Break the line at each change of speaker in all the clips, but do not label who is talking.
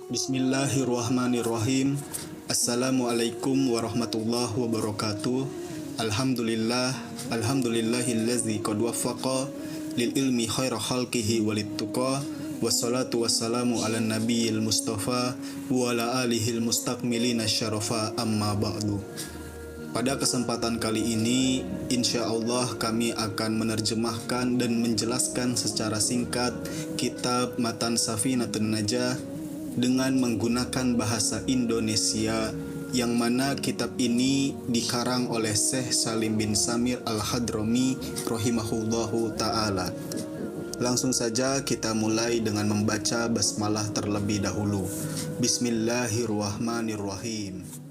Bismillahirrahmanirrahim. Assalamualaikum warahmatullahi wabarakatuh. Alhamdulillahillazi qad waffaqa lil ilmi khaira khalqihi walittuqa. Wassalatu wassalamu ala nabiyil mustafa wa ala alihil mustakmilina syarafa amma ba'du. Pada kesempatan kali ini, insya Allah kami akan menerjemahkan dan menjelaskan secara singkat kitab Matan Safinatun Najah dengan menggunakan bahasa Indonesia, yang mana kitab ini dikarang oleh Syekh Salim bin Samir Al-Hadrami rahimahullahu ta'ala. Langsung saja kita mulai dengan membaca basmalah terlebih dahulu. Bismillahirrahmanirrahim.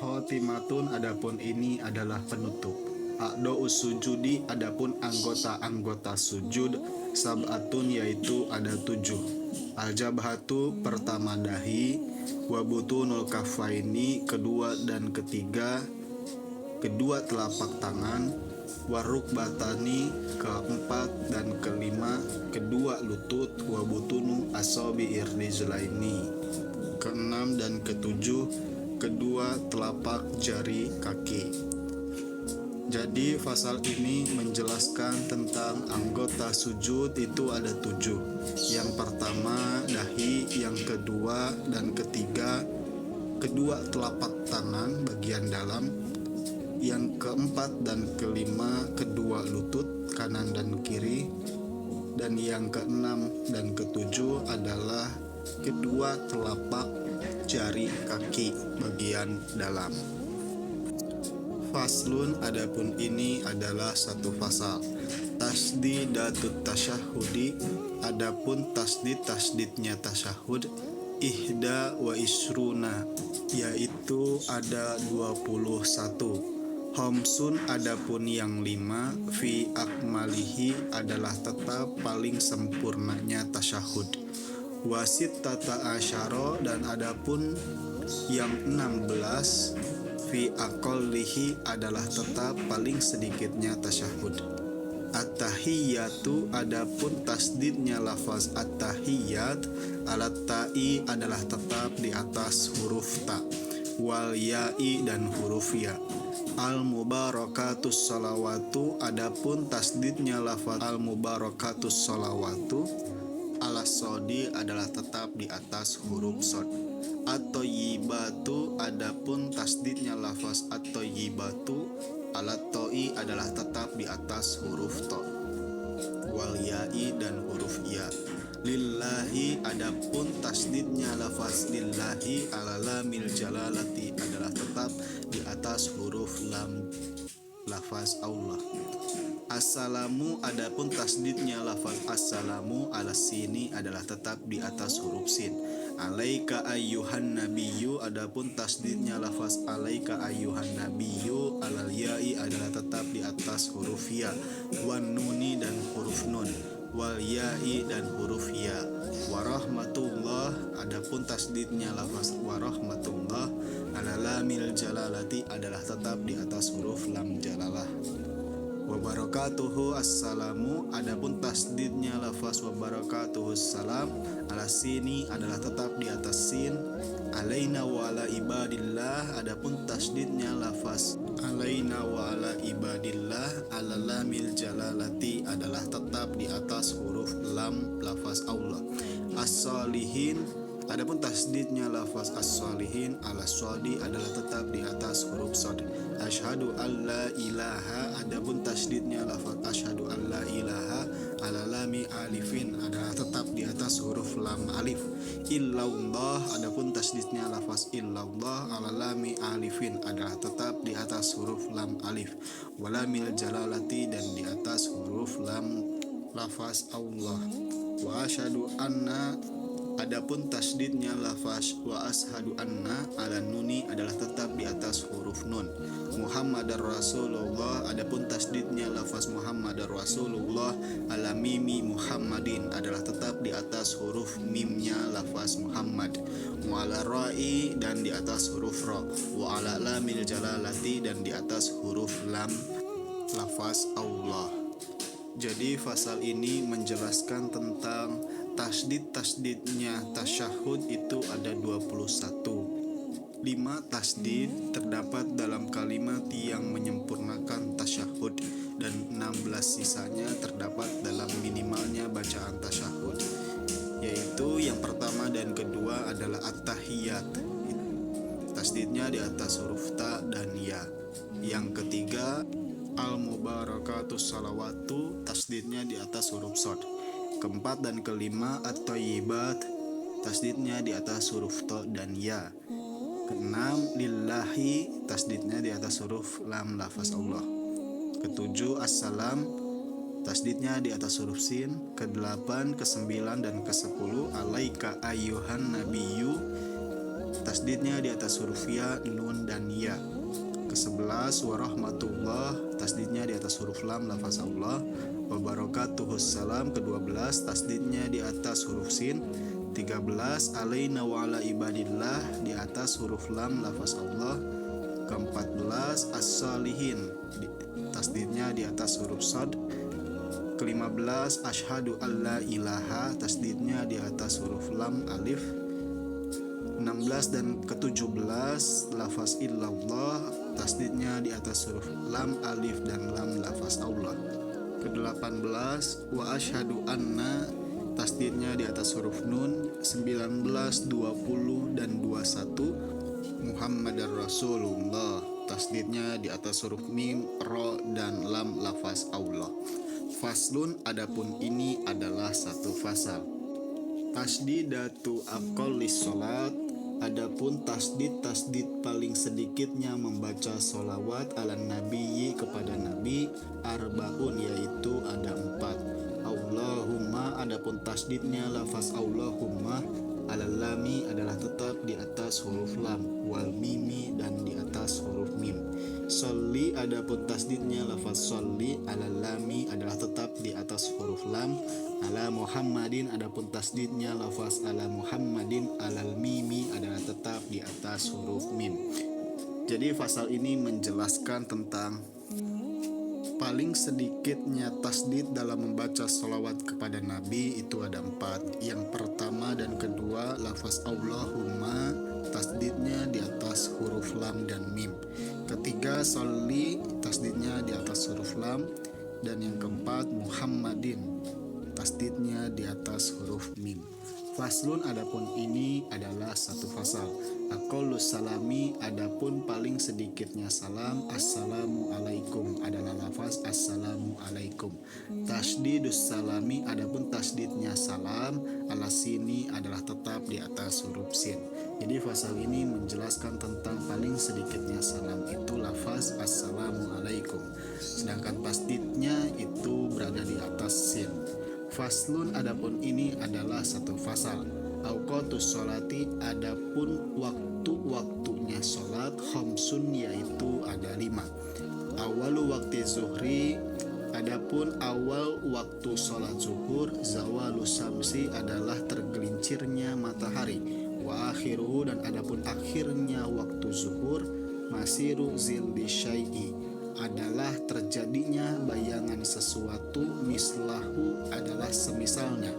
Khotimatun, adapun ini adalah penutup. A'dha'us sujudi, adapun anggota-anggota sujud. Sab'atun, yaitu ada 7. Al-jabhatu, pertama dahi. Wabutunul kafaini, kedua dan ketiga, kedua telapak tangan. Warukbatani, keempat dan kelima, kedua lutut. Wabutunu asabi'ir rijlaini, keenam dan ketujuh, kedua telapak jari kaki. Jadi fasal ini menjelaskan tentang anggota sujud itu ada 7. Yang pertama dahi, yang kedua dan ketiga kedua telapak tangan bagian dalam, yang keempat dan kelima kedua lutut kanan dan kiri, dan yang keenam dan ketujuh adalah kedua telapak jari kaki bagian dalam. Faslun, adapun ini adalah satu fasal. Tasdidatut tasyahudi, adapun tasdidnya tasyahud. Ihda wa isruna, yaitu ada 21. Homsun, adapun yang 5. Fi akmalihi, adalah tetap paling sempurnanya tasyahud. Wasit tata asyara, dan adapun yang 16. Fi aqallihi, adalah tetap paling sedikitnya tasyahud. At-tahiyyatu, adapun tasdidnya lafaz at-tahiyyat. Alat ta'i, adalah tetap di atas huruf ta. Wal ya'i, dan huruf ya. Al-mubarakatus salawatu, adapun tasdidnya lafaz al-mubarakatus salawatu. Alas-sodi, adalah tetap di atas huruf sod. At-toyibatu, adapun tasdidnya lafaz at-toyibatu. Alat-toi, adalah tetap di atas huruf to. Wal ya'i, dan huruf ya. Lillahi, adapun tasdidnya lafaz lillahi. Alalamil jalalati, adalah tetap di atas huruf lam lafaz Allah. Assalamu, adapun tasdidnya lafaz assalamu. Ala sini, adalah tetap di atas huruf sin. Alaika ayyuhan nabiyyu, adapun tasdidnya lafaz alaika ayyuhan nabiyyu. Alal ya'i, adalah tetap di atas huruf ya. Wan nuni, dan huruf nun. Wal ya'i, dan huruf ya. Warahmatullah, adapun tasdidnya lafaz warahmatullah. Alalamil jalalati, adalah tetap di atas huruf lam jalalah. Wabarakatuhu, assalamu, adapun tasdidnya lafaz wabarakatuhu salam. Ala sini, adalah tetap di atas sin. Alaina wa ala ibadillah, adapun tasdidnya lafaz alaina wa ala ibadillah. Ala lamil jalalati, adalah tetap di atas huruf lam lafaz Allah. As-salihin, adapun tasdidnya lafaz as-salihin. Ala sodi, adalah tetap di atas huruf sod. Asyhadu alla ilaha, adapun tasdidnya lafaz asyhadu alla ilaha. Ala lami alifin, adalah tetap di atas huruf lam alif. Illallah, adapun tasdidnya lafaz illallah. Ala lami alifin, adalah tetap di atas huruf lam alif. Walamil jalalati, dan di atas huruf lam lafaz Allah. Wa asyhadu anna, Adapun tasdidnya lafaz wa ashadu anna ala nuni adalah tetap di atas huruf nun. Muhammadar Rasulullah, adapun tasdidnya lafaz Muhammadar Rasulullah ala mimi Muhammadin adalah tetap di atas huruf mimnya lafaz Muhammad. Wa ala ra'i dan di atas huruf ra. Wa ala lamil jalalati dan di atas huruf lam lafaz Allah. Jadi fasal ini menjelaskan tentang tasdidnya tasyahud itu ada 21. 5 tasdid terdapat dalam kalimat yang menyempurnakan tasyahud dan 16 sisanya terdapat dalam minimalnya bacaan tasyahud. Yaitu yang pertama dan kedua adalah at-tahiyat. Tasdidnya di atas huruf ta dan ya. Yang ketiga al-mubarakatus salawatu, tasdidnya di atas huruf shad. Keempat dan kelima at-thayyibat, tasdidnya di atas huruf to dan ya. Keenam lillahi, tasdidnya di atas huruf lam lafaz Allah. Ketujuh assalam, tasdidnya di atas huruf sin. Kedelapan, kesembilan dan kesepuluh alaika ayyuhan nabiyyu, tasdidnya di atas huruf ya, nun dan ya. Ke-11 warahmatullah, tasdidnya di atas huruf lam lafaz Allah. Wabarakatuhus salam. Ke-12 tasdidnya di atas huruf sin. 13 alaina wa ala ibadillah, di atas huruf lam lafaz Allah. Ke-14 as-salihin, tasdidnya di atas huruf shad. Ke-15 asyhadu alla ilaha, tasdidnya di atas huruf lam alif. 16 dan ke-17 lafaz illallah, tasdidnya di atas huruf lam alif dan lam lafaz Allah. Ke-18 wa asyhadu anna, tasdidnya di atas huruf nun. 19, 20 dan 21 Muhammadar Rasulullah, tasdidnya di atas huruf mim, ro dan lam lafaz Allah. Faslun, adapun ini adalah satu fasal. Tasdidatu aqallis salat, adapun tasdid paling sedikitnya membaca sholawat ala nabiyyi kepada nabi, arbaun yaitu ada 4. Allahumma, adapun tasdidnya lafaz Allahumma ala lami adalah tetap di atas huruf lam, wal mimi dan di atas huruf mim. Sholli, adapun tasdidnya lafaz sholli ala lami adalah tetap di atas huruf lam. Ala Muhammadin, adapun tasdidnya lafaz ala Muhammadin alal mimi adalah tetap di atas huruf mim. Jadi fasal ini menjelaskan tentang paling sedikitnya tasdid dalam membaca sholawat kepada Nabi itu ada 4. Yang pertama dan kedua lafaz Allahumma, tasdidnya di atas huruf lam dan mim. Ketiga sholli, tasdidnya di atas huruf lam. Dan yang keempat Muhammadin, tasdidnya di atas huruf mim. Faslun, adapun ini adalah satu fasal. Aqallus salami, adapun paling sedikitnya salam. Assalamu alaikum adalah lafaz assalamu alaikum. Tasdidus salami, adapun tasdidnya salam ala sini adalah tetap di atas huruf sin. Jadi fasal ini menjelaskan tentang paling sedikitnya salam itu lafaz assalamu alaikum, sedangkan tasdidnya itu berada di atas sin. Faslun, adapun ini adalah satu fasal. Auqatus sholati, adapun waktu-waktunya sholat, khamsun yaitu ada 5. Awalu waktu zuhri, adapun awal waktu sholat zuhur, zawalu samsi adalah tergelincirnya matahari. Wa akhiruhu, dan adapun akhirnya waktu zuhur, masiru zilli syai'i adalah terjadinya bayangan sesuatu, mislahu adalah semisalnya.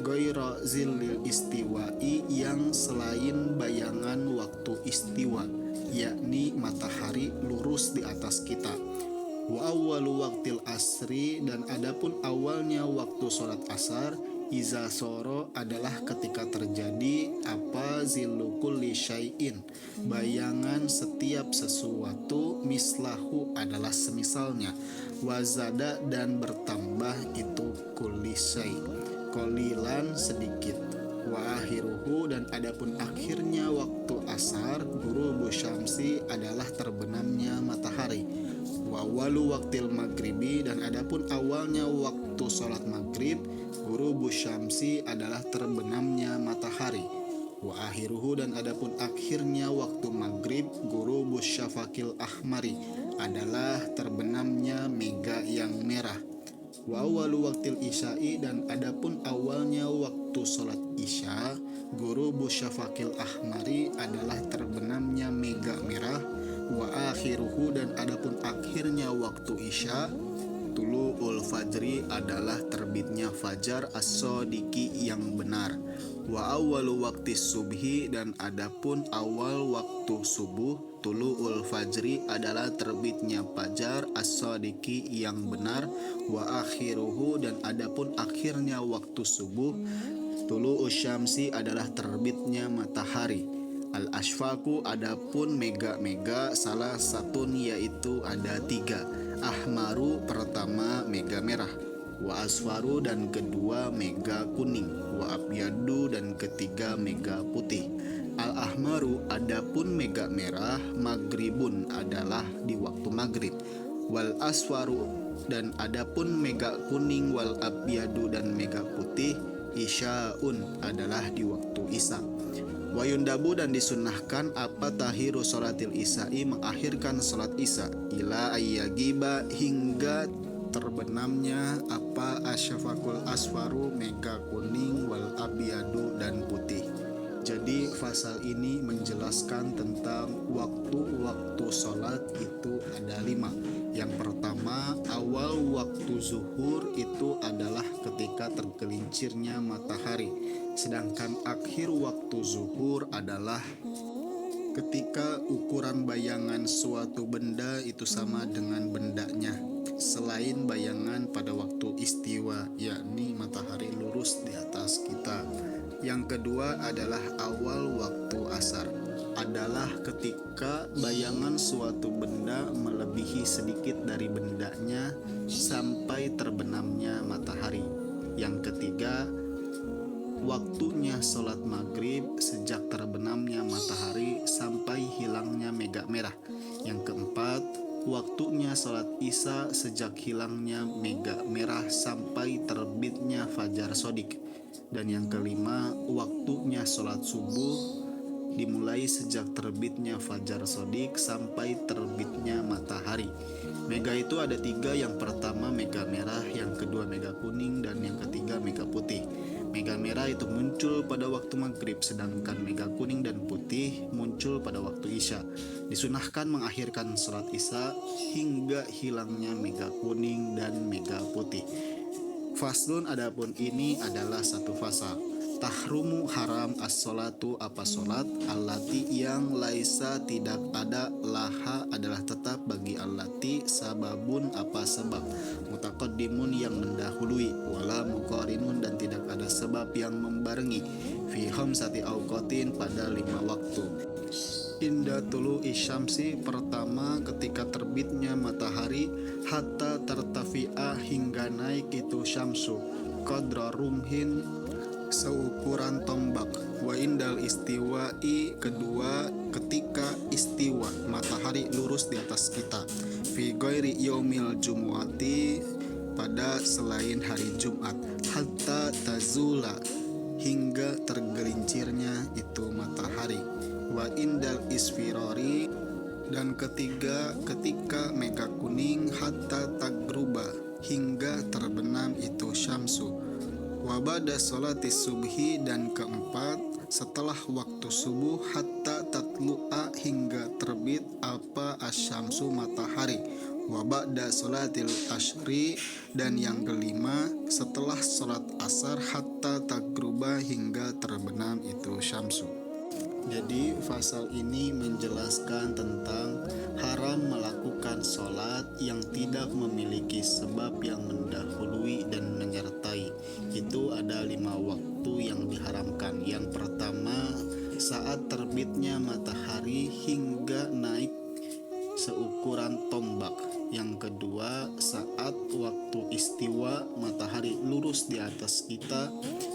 Goiro zilil istiwa'i, yang selain bayangan waktu istiwa, yakni matahari lurus di atas kita. Wa awwalu waktil asri, dan adapun awalnya waktu sholat asar, iza soro adalah ketika terjadi apa zilu kulli syai'in, bayangan setiap sesuatu, mislahu adalah semisalnya, wazada dan bertambah itu kulli syai', qalilan sedikit, wa akhiruhu, dan adapun akhirnya waktu asar, ghurubu syamsi adalah terbenamnya matahari. Wa walu waktil maghribi, dan adapun awalnya waktu waktu sholat maghrib, ghurubus syamsi adalah terbenamnya matahari. Wa akhiruhu dan adapun akhirnya waktu maghrib, ghurubus syafaqil ahmari adalah terbenamnya mega yang merah. Wa awalu waktil isya'i dan adapun awalnya waktu sholat isya, ghurubus syafaqil ahmari adalah terbenamnya mega merah. Wa akhiruhu dan adapun akhirnya waktu isya, tulu'ul fajri adalah terbitnya fajar as-shodiki yang benar. Wa awwalu waktu subhi dan adapun awal waktu subuh, tulu'ul fajri adalah terbitnya fajar as-shodiki yang benar. Wa akhiruhu dan adapun akhirnya waktu subuh, tulu'us syamsi adalah terbitnya matahari. Al-asfaku adapun mega-mega salah satu yaitu ada 3. Ahmaru pertama mega merah, wa asfaru dan kedua mega kuning, wa abyadu dan ketiga mega putih. Al-ahmaru adapun mega merah, maghribun adalah di waktu maghrib, wal asfaru dan adapun mega kuning, wal abyadu dan mega putih, isyaun adalah di waktu isya. Wa yundabu dan disunnahkan apa tahiru sholatil isya'i mengakhirkan sholat isya ila ayyagiba hingga terbenamnya apa asyafakul asfaru mega kuning wal abyadu dan putih. Jadi fasal ini menjelaskan tentang waktu-waktu sholat itu ada 5. Yang pertama, awal waktu zuhur itu adalah ketika tergelincirnya matahari. Sedangkan akhir waktu zuhur adalah ketika ukuran bayangan suatu benda itu sama dengan bendanya, selain bayangan pada waktu istiwa, yakni matahari lurus di atas kita. Yang kedua adalah awal waktu asar, adalah ketika bayangan suatu benda melebihi sedikit dari bendanya sampai terbenamnya matahari. Yang ketiga, waktunya sholat maghrib sejak terbenamnya matahari sampai hilangnya mega merah. Yang keempat, waktunya sholat isya sejak hilangnya mega merah sampai terbitnya fajar sodik. Dan yang kelima, waktunya sholat subuh dimulai sejak terbitnya fajar sodik sampai terbitnya matahari. Mega itu ada 3, yang pertama mega merah, yang kedua mega kuning, dan yang ketiga mega putih. Mega merah itu muncul pada waktu maghrib, sedangkan mega kuning dan putih muncul pada waktu isya. Disunahkan mengakhirkan sholat isya hingga hilangnya mega kuning dan mega putih. Faslun adapun ini adalah satu fasal. Tahrumu haram as-sholatu apa sholat, allati yang laisa tidak ada, laha adalah tetap bagi allati, sababun apa sebab, mutaqaddimun yang mendahului, wala muqarinun dan tidak ada sebab yang membarengi, fi khamsati awqatin pada 5 waktu. Inda tulu isyamsi pertama ketika terbitnya matahari, hatta tertafi'a hingga naik itu syamsu, qadra rumhin seukuran tombak. Wa indal istiwa'i kedua ketika istiwa matahari lurus di atas kita, fi ghairi yaumil jumu'ati pada selain hari Jumat, hatta tazula hingga tergelincirnya itu matahari. Wa indal isfirori dan ketiga ketika mega kuning, hatta tagruba hingga terbenam itu syamsu. Wa ba'da sholatis subhi dan keempat setelah waktu subuh, hatta tatlu'a hingga terbit apa asyamsu matahari. Wa ba'da sholatil ashri dan yang kelima setelah sholat asar, hatta tagruba hingga terbenam itu syamsu. Jadi fasal ini menjelaskan tentang haram melakukan sholat yang tidak memiliki sebab yang mendahului dan menyertai. Itu ada 5 waktu yang diharamkan. Yang pertama, saat terbitnya matahari hingga naik seukuran tombak. Yang kedua, saat waktu istiwa matahari lurus di atas kita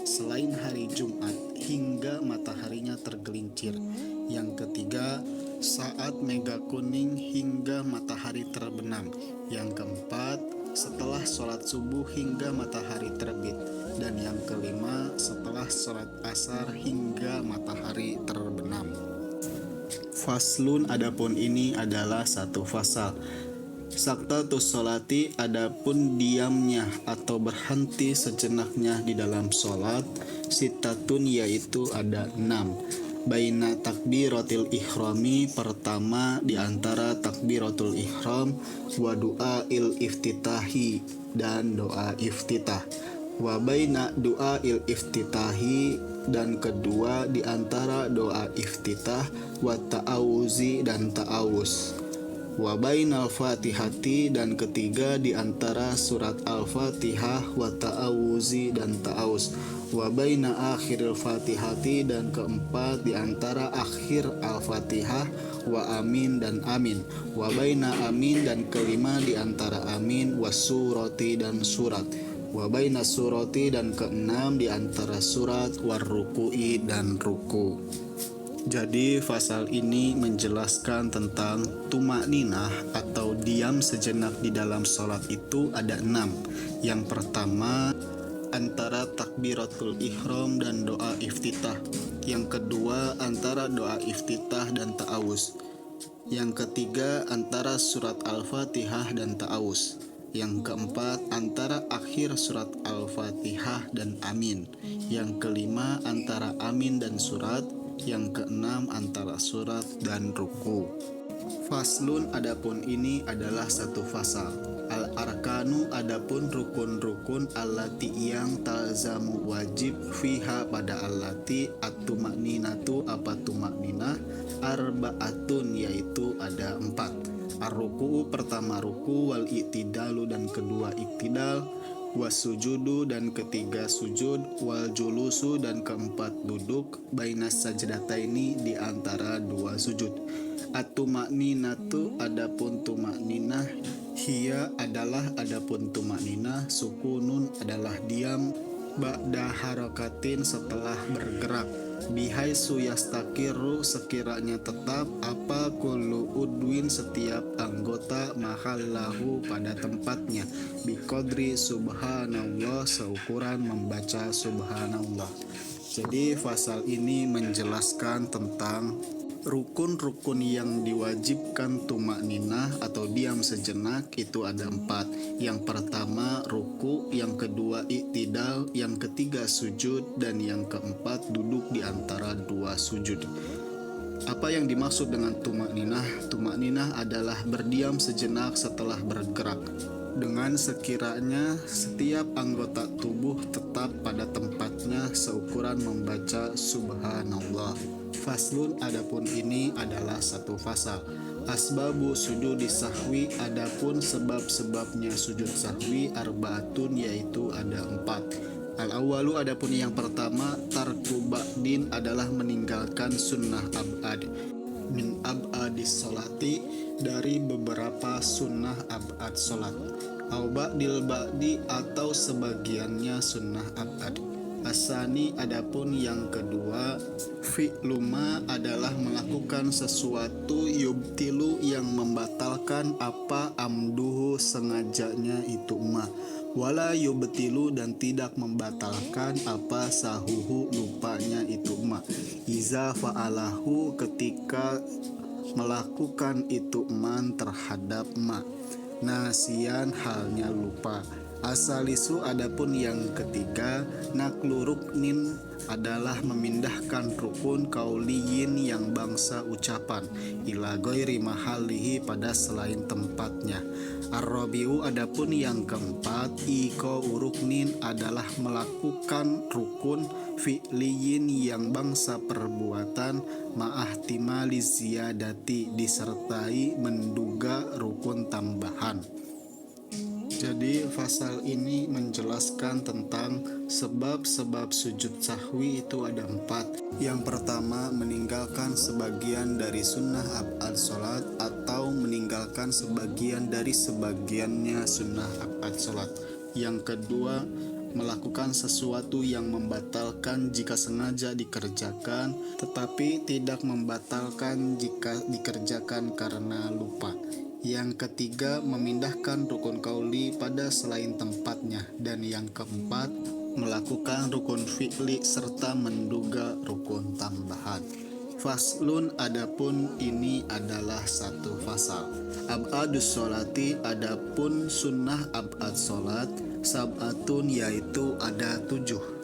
selain hari Jumat hingga mataharinya tergelincir. Yang ketiga, saat mega kuning hingga matahari terbenam. Yang keempat, setelah sholat subuh hingga matahari terbit, dan yang kelima setelah sholat asar hingga matahari terbenam. Faslun, adapun ini adalah satu fasal. Saktatus sholati, adapun diamnya atau berhenti sejenaknya di dalam sholat, sitatun yaitu ada 6. Baina takbiratil ihrami, pertama di antara takbiratul ihram, wa du'ail iftitahi, dan doa iftitah. Wa baina du'ail iftitahi, dan kedua di antara doa iftitah, wa ta'awuzi, dan ta'awuz. Wa bainal fatihati, dan ketiga di antara surat al-fatihah, wa ta'awuzi, dan ta'awuz. Wa baina akhiril fatihati, dan keempat di antara akhir al-fatihah, wa amin, dan amin. Wa baina amin, dan kelima di antara amin, wa surati, dan surat. Wa baina surati, dan keenam di antara surat, wa ruku'i, dan ruku. Jadi fasal ini menjelaskan tentang tumakninah atau diam sejenak di dalam sholat itu ada 6. Yang pertama antara takbiratul ihram dan doa iftitah. Yang kedua antara doa iftitah dan ta'awuz. Yang ketiga antara surat al-fatihah dan ta'awuz. Yang keempat antara akhir surat al-fatihah dan amin. Yang kelima antara amin dan surat. Yang keenam antara surat dan ruku. Faslun, adapun ini adalah satu fasal. Al-arkanu, adapun rukun-rukun allati yang talzamu wajib fiha pada allati at-tumakninatu apa tumakninah arba'atun yaitu ada 4. Ar-ruku'u, pertama ruku, wal i'tidalu, dan kedua i'tidal, wasujudu, dan ketiga sujud, wal julusu, dan keempat duduk, bainas sajdataini, di antara dua sujud. At-tumakninatu, adapun tumakninah, hiya adalah adapun tumakninah, sukunun adalah diam, ba'da harakatin setelah bergerak, bihaisu yastakiru sekiranya tetap, apa kullu udwin setiap anggota, mahallahu pada tempatnya, biqadri subhanallah seukuran membaca subhanallah. Jadi fasal ini menjelaskan tentang rukun-rukun yang diwajibkan tumakninah atau diam sejenak itu ada 4. Yang pertama ruku, yang kedua i'tidal, yang ketiga sujud, dan yang keempat duduk di antara dua sujud. Apa yang dimaksud dengan tumakninah? Tumakninah adalah berdiam sejenak setelah bergerak, dengan sekiranya setiap anggota tubuh tetap pada tempatnya seukuran membaca subhanallah. Faslun, adapun ini adalah satu fasal. Asbabu sujudi sahwi, adapun sebab-sebabnya sujud sahwi, arbaatun yaitu ada 4. Al-awwalu, adapun yang pertama, tarku ba'din adalah meninggalkan sunnah ab'ad. Min ab'adis sholati, dari beberapa sunnah ab'ad sholat. Au ba'dil ba'di, atau sebagiannya sunnah ab'ad. Asani, adapun yang kedua, fi'luma adalah melakukan sesuatu yubtilu yang membatalkan apa amduhu sengajanya itu ma, wala yubtilu dan tidak membatalkan apa sahuhu lupanya itu ma, iza fa'alahu ketika melakukan itu man terhadap ma, nasian halnya lupa. Asalisu, adapun yang ketiga, naklu ruknin adalah memindahkan rukun kauliyin yang bangsa ucapan, ila ghairi mahalihi pada selain tempatnya. Ar-rabi'u, adapun yang keempat, iko ruknin adalah melakukan rukun fi'liyin yang bangsa perbuatan, ma'ahtimali ziyadati disertai menduga rukun tambahan. Jadi fasal ini menjelaskan tentang sebab-sebab sujud sahwi itu ada 4. Yang pertama, meninggalkan sebagian dari sunnah ab'ad sholat atau meninggalkan sebagian dari sebagiannya sunnah ab'ad sholat. Yang kedua, melakukan sesuatu yang membatalkan jika sengaja dikerjakan, tetapi tidak membatalkan jika dikerjakan karena lupa. Yang ketiga, memindahkan rukun qauli pada selain tempatnya. Dan yang keempat, melakukan rukun fi'li serta menduga rukun tambahan. Faslun, adapun ini adalah satu fasal. Ab'adus sholati, adapun sunnah ab'ad sholat, sab'atun yaitu ada 7.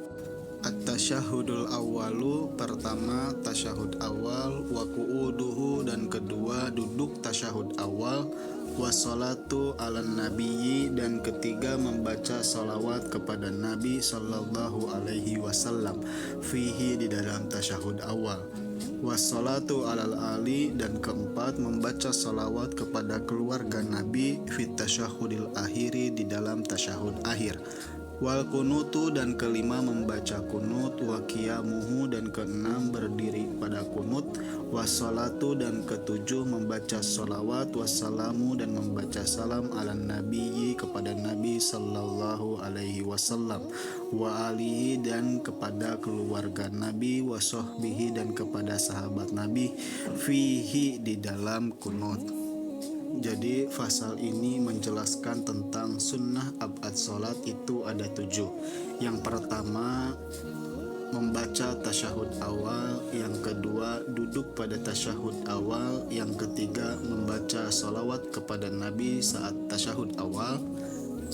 At-tasyahudul awalu, pertama tasyahud awal, wa qu'uduhu, dan kedua duduk tasyahud awal, wassalatu ala nabiyyi, dan ketiga membaca salawat kepada Nabi sallallahu alaihi wasallam, fihi, di dalam tasyahud awal, wassalatu alal ali, dan keempat membaca salawat kepada keluarga Nabi, fit tasyahudil akhiri, di dalam tasyahud akhir, wal kunutu, dan kelima membaca kunut, wa qiyamuhu, dan keenam berdiri pada kunut, wassalatu, dan ketujuh membaca salawat, wassalamu, dan membaca salam ala nabiyyi kepada Nabi sallallahu alaihi wasallam, wa alihi, dan kepada keluarga Nabi, wa sahbihi, dan kepada sahabat Nabi, fihi, di dalam kunut. Jadi fasal ini menjelaskan tentang sunnah ab'ad sholat itu ada 7. Yang pertama, membaca tasyahud awal. Yang kedua, duduk pada tasyahud awal. Yang ketiga, membaca sholawat kepada Nabi saat tasyahud awal.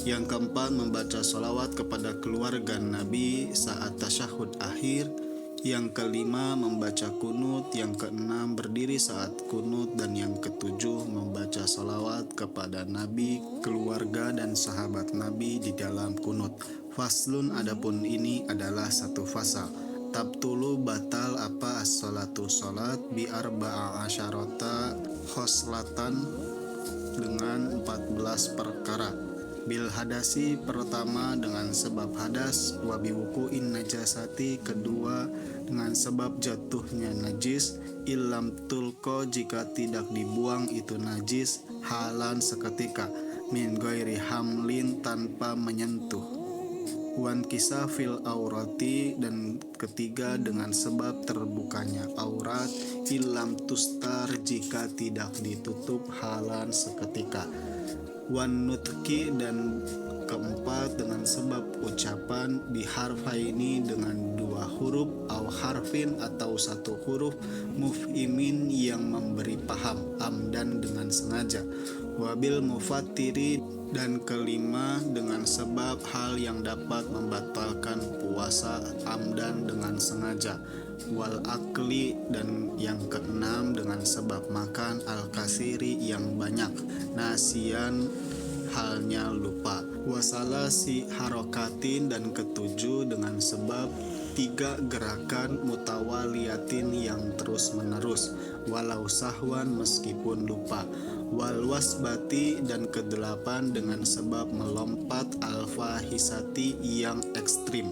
Yang keempat, membaca sholawat kepada keluarga Nabi saat tasyahud akhir. Yang kelima, membaca kunut. Yang keenam, berdiri saat kunut. Dan yang ketujuh, membaca salawat kepada Nabi, keluarga, dan sahabat Nabi di dalam kunut. Faslun, adapun ini adalah satu fasal. Tabtulu, batal apa as-sholatu sholat, bi arba'a asyarota khoslatan, dengan 14 perkara. Bil hadasi, pertama dengan sebab hadas, wabi wuku'in najasati, kedua dengan sebab jatuhnya najis, ilam tulko, jika tidak dibuang itu najis, halan seketika, min ghairi hamlin, tanpa menyentuh, wan kisah fil aurati, dan ketiga dengan sebab terbukanya aurat, ilam tustar, jika tidak ditutup, halan seketika, wan nutki, dan keempat dengan sebab ucapan, biharfaini, dengan 2 huruf, au harfin, atau 1 huruf, mufhimin, yang memberi paham, amdan, dengan sengaja, wabil mufatiri, dan kelima dengan sebab hal yang dapat membatalkan puasa, amdan, dengan sengaja, wal akli, dan yang keenam dengan sebab makan, al kasiri, yang banyak, nasian, halnya lupa, wasalasi harokatin, dan ketujuh dengan sebab 3 gerakan mutawaliyatin, yang terus menerus, walau sahwan, meskipun lupa, wal wasbati, dan kedelapan dengan sebab melompat, al-fahisati, yang ekstrim,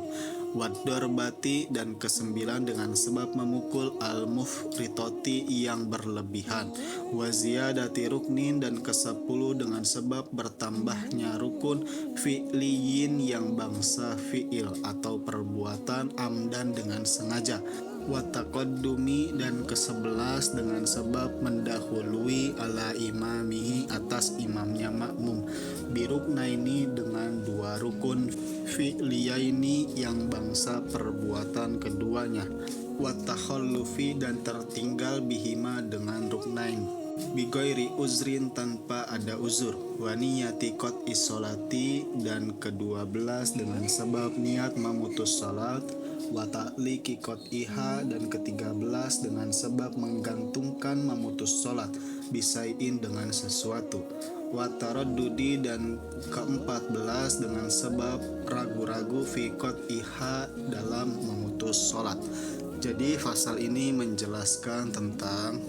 wadorbati, dan kesembilan dengan sebab memukul, al-mufritoti, yang berlebihan, waziyadati ruknin, dan ke-10 dengan sebab bertambahnya rukun, fi'liyin, yang bangsa fi'il atau perbuatan, amdan, dengan sengaja, wataqaddumi, dan ke-11 dengan sebab mendahului, ala imamihi, atas imamnya makmum, biruknaini, dengan 2 rukun, fi'liyaini, yang bangsa perbuatan keduanya, watakhallufi, dan tertinggal bihima, dengan ruknain, bigoiri uzrin, tanpa ada uzur, waniyati qot'i sholati, dan ke-12 dengan sebab niat memutus salat, wa ta'liqi qot'iha, dan ke-13 dengan sebab menggantungkan memutus salat, bisai'in, dengan sesuatu, wa taraddudi, dan ke-14 dengan sebab ragu-ragu, fi qot'iha, dalam memutus salat. Jadi fasal ini menjelaskan tentang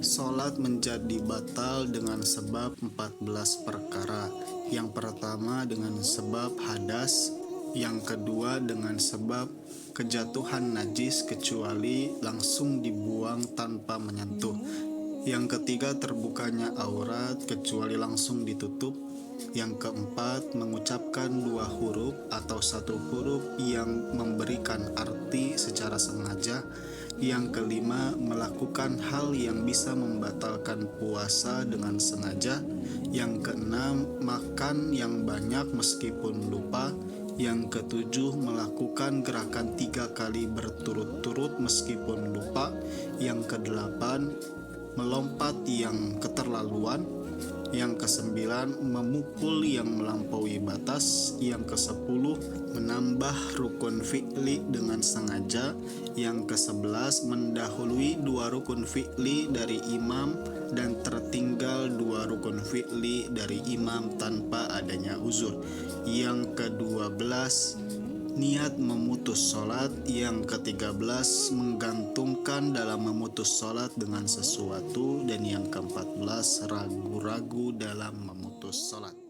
sholat menjadi batal dengan sebab 14 perkara. Yang pertama dengan sebab hadas, yang kedua dengan sebab kejatuhan najis kecuali langsung dibuang tanpa menyentuh, yang ketiga terbukanya aurat kecuali langsung ditutup, yang keempat mengucapkan 2 huruf atau 1 huruf yang memberikan arti secara sengaja, Yang kelima, melakukan hal yang bisa membatalkan puasa dengan sengaja. Yang keenam, makan yang banyak meskipun lupa. Yang ketujuh, melakukan gerakan 3 kali berturut-turut meskipun lupa. Yang kedelapan, melompat yang keterlaluan. Yang kesembilan, memukul yang melampaui batas. Yang kesepuluh, menambah rukun fi'li dengan sengaja. Yang kesebelas, mendahului 2 rukun fi'li dari imam dan tertinggal 2 rukun fi'li dari imam tanpa adanya uzur. Yang ke-12, niat memutus sholat. Yang ke-13, menggantungkan dalam memutus sholat dengan sesuatu. Dan yang ke-14, ragu-ragu dalam memutus sholat.